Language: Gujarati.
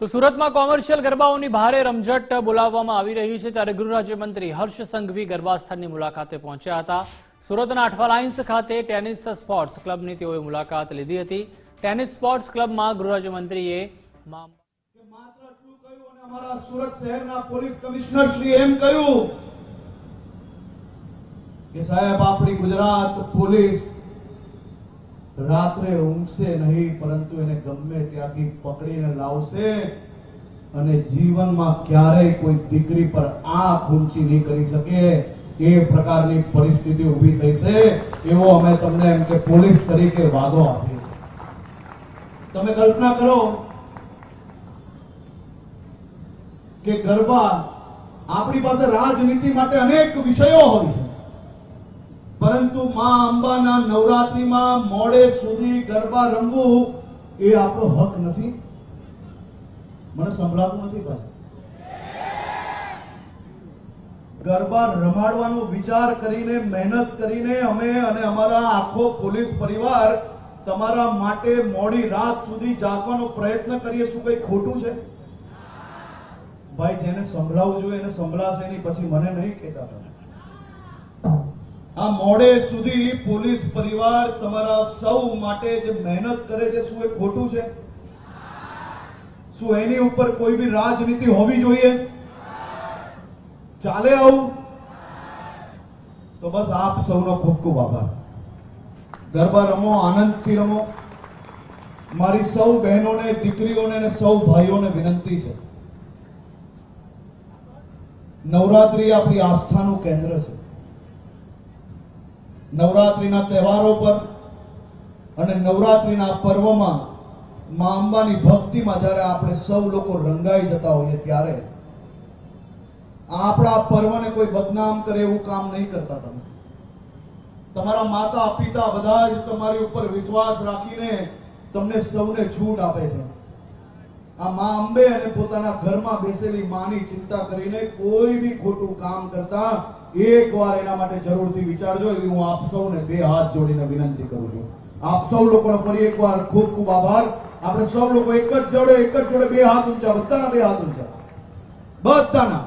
તો સુરતમાં કોમર્શિયલ ગરબાઓની ભારે રમઝટ બોલાવવામાં આવી રહી છે ત્યારે ગૃહ રાજ્યમંત્રી હર્ષ સંઘવી ગરબા સ્થળની મુલાકાતે પહોંચ્યા હતા। સુરતના અઠવા લાઇન્સ ખાતે ટેનિસ સ્પોર્ટ્સ ક્લબની તેઓએ મુલાકાત લીધી હતી। ટેનિસ સ્પોર્ટ્સ ક્લબમાં ગૃહ રાજ્યમંત્રીએ માત્ર એટલું કહ્યું અને અમારા સુરત શહેરના પોલીસ કમિશનર શ્રી એમ કહ્યું કે સાહેબ આપણી ગુજરાત પોલીસ રાત્રે ઊંઘશે નહીં પરંતુ એને ગમે ત્યાંથી પકડીને લાવશે અને જીવનમાં ક્યારેય કોઈ દીકરી પર આંખ ઊંચી નહીં કરી શકે એ પ્રકારની પરિસ્થિતિ ઊભી થઈ છે એવો અમે તમને એમ કે પોલીસ તરીકે વાદો આપીએ। તમે કલ્પના કરો કે ગરબા આપણી પાસે રાજનીતિ માટે અનેક વિષયો હોય છે પરંતુ માં અંબાના નવરાત્રીમાં મોડે સુધી ગરબા રમવું એ આપણો હક નથી। મને સંભળાતું નથી ભાઈ। ગરબા રમાડવાનો વિચાર કરીને મહેનત કરીને અમે અને અમારા આખો પોલીસ પરિવાર તમારા માટે મોડી રાત સુધી જાગવાનો પ્રયત્ન કરીએ। શું કઈ ખોટું છે ભાઈ? જેને સંભળાવવું જોઈએ એને સંભળાશે નહીં, પછી મને નહીં કહેતા તમે। આ મોડે સુધી પોલીસ પરિવાર તમારા સૌ માટે જે મહેનત કરે છે શું એ ખોટું છે? શું એની ઉપર કોઈ બી રાજનીતિ હોવી જોઈએ? ચાલે આવું? તો બસ આપ સૌનો ખૂબ ખૂબ આભાર। ગરબા રમો, આનંદથી રમો। મારી સૌ બહેનોને, દીકરીઓને અને સૌ ભાઈઓને વિનંતી છે, નવરાત્રી આપણી આસ્થાનું કેન્દ્ર છે। નવરાત્રીના તહેવારો પર અને નવરાત્રીના પર્વમાં મા અંબાની ભક્તિમાં જ્યારે આપણે સૌ લોકો રંગાઈ જતા હોઈએ ત્યારે આપણા પર્વને કોઈ બદનામ કરે એવું કામ નહીં કરતા। તમે તમારા માતા પિતા બધા જ તમારી ઉપર વિશ્વાસ રાખીને તમને સૌને છૂટ આપે છે। આ મા અંબે અને પોતાના ઘરમાં બેસેલી માની ચિંતા કરીને કોઈ બી ખોટું કામ કરતા એકવાર એના માટે જરૂરથી વિચારજો એવી હું આપ સૌને બે હાથ જોડીને વિનંતી કરું છું। આપ સૌ લોકોનો ફરી એકવાર ખૂબ ખૂબ આભાર। આપણે સૌ લોકો એક જ જોડે બે હાથ ઊંચા, બધાના બે હાથ ઊંચા, બધાના।